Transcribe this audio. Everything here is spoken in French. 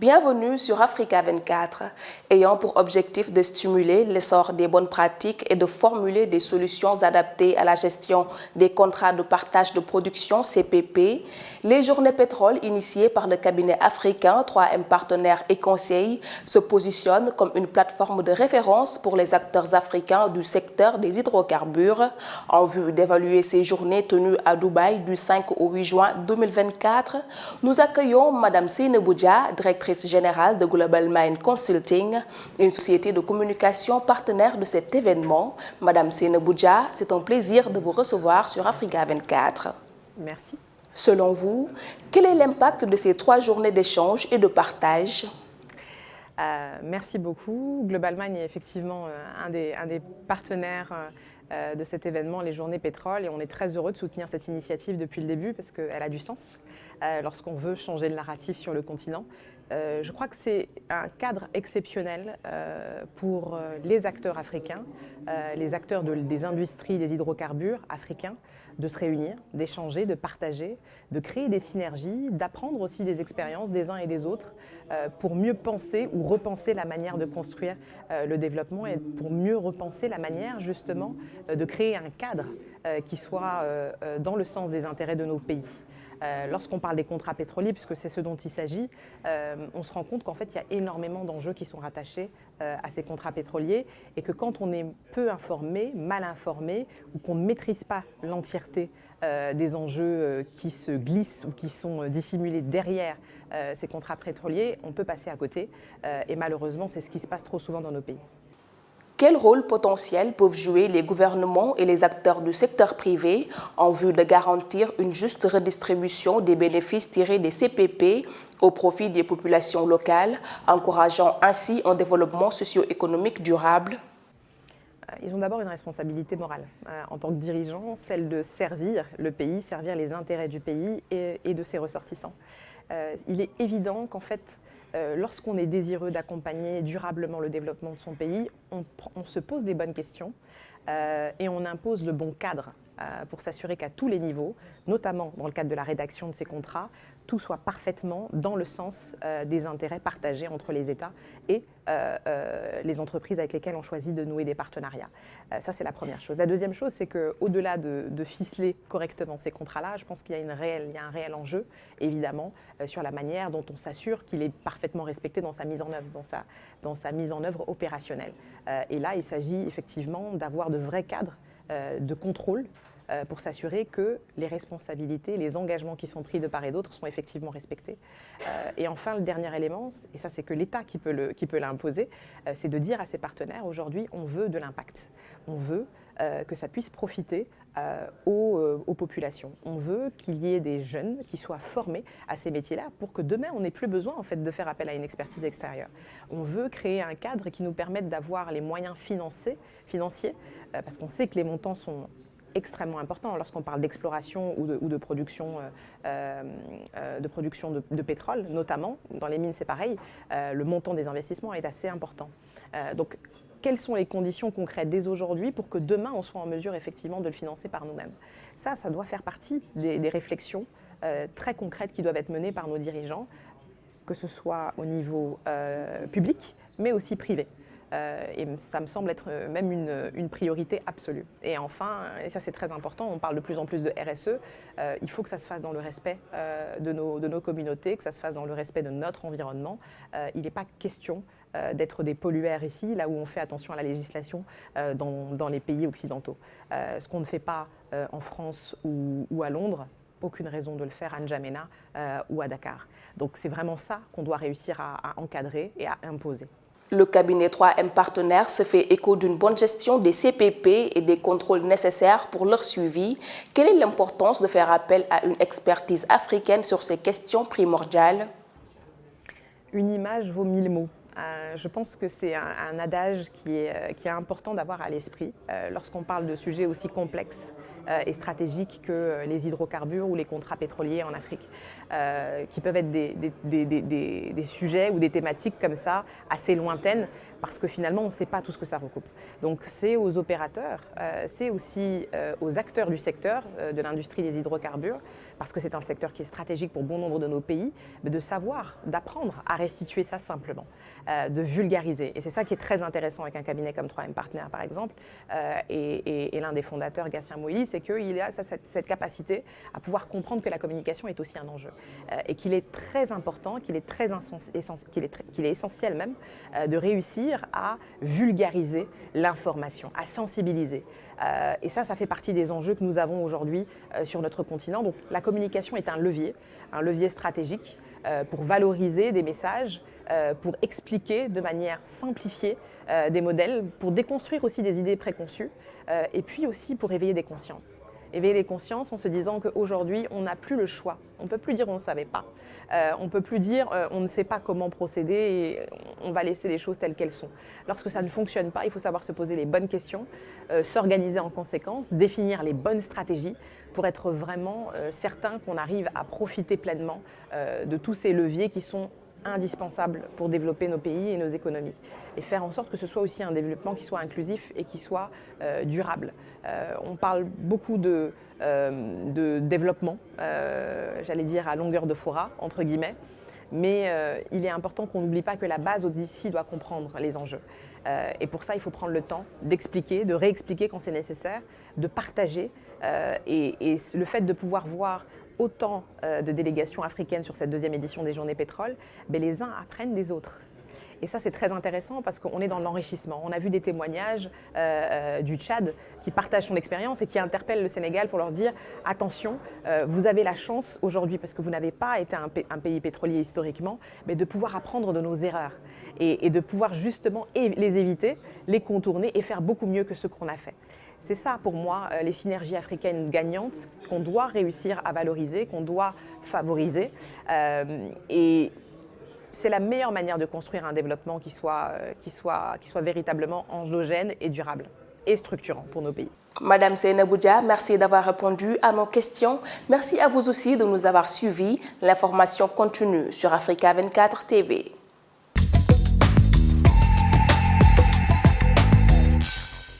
Bienvenue sur Africa 24, ayant pour objectif de stimuler l'essor des bonnes pratiques et de formuler des solutions adaptées à la gestion des contrats de partage de production CPP. Les journées pétrole initiées par le cabinet africain 3M Partenaires et Conseils se positionnent comme une plateforme de référence pour les acteurs africains du secteur des hydrocarbures. En vue d'évaluer ces journées tenues à Dubaï du 5 au 8 juin 2024, nous accueillons Mme Seynabou Dia, directrice générale de Global Mind Consulting, une société de communication partenaire de cet événement. Madame Seynabou Dia, c'est un plaisir de vous recevoir sur Africa 24. Merci. Selon vous, quel est l'impact de ces 3 journées d'échange et de partage? Merci beaucoup. Global Mind est effectivement un des partenaires de cet événement, les Journées Pétrole, et on est très heureux de soutenir cette initiative depuis le début parce qu'elle a du sens lorsqu'on veut changer le narratif sur le continent. Je crois que c'est un cadre exceptionnel pour les acteurs africains, les acteurs des industries des hydrocarbures africains, de se réunir, d'échanger, de partager, de créer des synergies, d'apprendre aussi des expériences des uns et des autres pour mieux penser ou repenser la manière de construire le développement et pour mieux repenser la manière justement de créer un cadre qui soit dans le sens des intérêts de nos pays. Lorsqu'on parle des contrats pétroliers, puisque c'est ce dont il s'agit, on se rend compte qu'en fait, il y a énormément d'enjeux qui sont rattachés à ces contrats pétroliers et que quand on est peu informé, mal informé ou qu'on ne maîtrise pas l'entièreté des enjeux qui se glissent ou qui sont dissimulés derrière ces contrats pétroliers, on peut passer à côté. Et malheureusement, c'est ce qui se passe trop souvent dans nos pays. Quel rôle potentiel peuvent jouer les gouvernements et les acteurs du secteur privé en vue de garantir une juste redistribution des bénéfices tirés des CPP au profit des populations locales, encourageant ainsi un développement socio-économique durable? Ils ont d'abord une responsabilité morale en tant que dirigeants, celle de servir le pays, servir les intérêts du pays et de ses ressortissants. Il est évident qu'en fait, lorsqu'on est désireux d'accompagner durablement le développement de son pays, on se pose des bonnes questions et on impose le bon cadre pour s'assurer qu'à tous les niveaux, notamment dans le cadre de la rédaction de ces contrats, tout soit parfaitement dans le sens des intérêts partagés entre les États et les entreprises avec lesquelles on choisit de nouer des partenariats. Ça, c'est la première chose. La deuxième chose, c'est qu'au-delà de ficeler correctement ces contrats-là, je pense qu'il y a un réel enjeu, évidemment, sur la manière dont on s'assure qu'il est parfaitement respecté dans sa mise en œuvre, dans sa mise en œuvre opérationnelle. Et là, il s'agit effectivement d'avoir de vrais cadres de contrôle pour s'assurer que les responsabilités, les engagements qui sont pris de part et d'autre sont effectivement respectés. Et enfin, le dernier élément, et ça c'est que l'État qui peut l'imposer, c'est de dire à ses partenaires, aujourd'hui, on veut de l'impact. On veut que ça puisse profiter aux populations. On veut qu'il y ait des jeunes qui soient formés à ces métiers-là pour que demain, on n'ait plus besoin en fait, de faire appel à une expertise extérieure. On veut créer un cadre qui nous permette d'avoir les moyens financiers parce qu'on sait que les montants sont extrêmement important lorsqu'on parle d'exploration ou de production, de pétrole, notamment. Dans les mines, c'est pareil. Le montant des investissements est assez important. Donc, quelles sont les conditions concrètes dès aujourd'hui pour que demain, on soit en mesure effectivement de le financer par nous-mêmes? Ça doit faire partie des réflexions très concrètes qui doivent être menées par nos dirigeants, que ce soit au niveau public, mais aussi privé. Et ça me semble être même une priorité absolue. Et enfin, et ça c'est très important, on parle de plus en plus de RSE, il faut que ça se fasse dans le respect de nos communautés, que ça se fasse dans le respect de notre environnement. Il n'est pas question d'être des pollueurs ici, là où on fait attention à la législation dans les pays occidentaux. Ce qu'on ne fait pas en France ou à Londres, aucune raison de le faire à N'Djamena ou à Dakar. Donc c'est vraiment ça qu'on doit réussir à encadrer et à imposer. Le cabinet 3M Partenaires se fait écho d'une bonne gestion des CPP et des contrôles nécessaires pour leur suivi. Quelle est l'importance de faire appel à une expertise africaine sur ces questions primordiales? Une image vaut 1000 mots. Je pense que c'est un adage qui est important d'avoir à l'esprit lorsqu'on parle de sujets aussi complexes et stratégiques que les hydrocarbures ou les contrats pétroliers en Afrique, qui peuvent être des sujets ou des thématiques comme ça, assez lointaines, parce que finalement, on ne sait pas tout ce que ça recoupe. Donc c'est aux opérateurs, c'est aussi aux acteurs du secteur de l'industrie des hydrocarbures, parce que c'est un secteur qui est stratégique pour bon nombre de nos pays, mais de savoir, d'apprendre à restituer ça simplement, de vulgariser. Et c'est ça qui est très intéressant avec un cabinet comme 3M Partners, par exemple, et l'un des fondateurs, Gatien Moïli, c'est qu'il a cette capacité à pouvoir comprendre que la communication est aussi un enjeu, et qu'il est très important, qu'il est essentiel même, de réussir à vulgariser l'information, à sensibiliser. Et ça fait partie des enjeux que nous avons aujourd'hui sur notre continent. Donc la communication est un levier stratégique pour valoriser des messages, pour expliquer de manière simplifiée des modèles, pour déconstruire aussi des idées préconçues, et puis aussi pour éveiller des consciences. Éveiller les consciences en se disant qu'aujourd'hui, on n'a plus le choix. On ne peut plus dire on ne savait pas. On ne peut plus dire on ne sait pas comment procéder et on va laisser les choses telles qu'elles sont. Lorsque ça ne fonctionne pas, il faut savoir se poser les bonnes questions, s'organiser en conséquence, définir les bonnes stratégies pour être vraiment certain qu'on arrive à profiter pleinement de tous ces leviers qui sont indispensables pour développer nos pays et nos économies et faire en sorte que ce soit aussi un développement qui soit inclusif et qui soit durable. On parle beaucoup de développement, j'allais dire à longueur de forat, entre guillemets, mais il est important qu'on n'oublie pas que la base aussi doit comprendre les enjeux. Et pour ça, il faut prendre le temps d'expliquer, de réexpliquer quand c'est nécessaire, de partager et le fait de pouvoir voir autant de délégations africaines sur cette deuxième édition des Journées Pétrole, les uns apprennent des autres. Et ça, c'est très intéressant parce qu'on est dans l'enrichissement. On a vu des témoignages du Tchad qui partagent son expérience et qui interpellent le Sénégal pour leur dire « Attention, vous avez la chance aujourd'hui, parce que vous n'avez pas été un pays pétrolier historiquement, mais de pouvoir apprendre de nos erreurs et de pouvoir justement les éviter, les contourner et faire beaucoup mieux que ce qu'on a fait. » C'est ça pour moi les synergies africaines gagnantes qu'on doit réussir à valoriser, qu'on doit favoriser. Et c'est la meilleure manière de construire un développement qui soit véritablement endogène et durable et structurant pour nos pays. Madame Seynabou Dia, merci d'avoir répondu à nos questions. Merci à vous aussi de nous avoir suivis. L'information continue sur Africa 24 TV.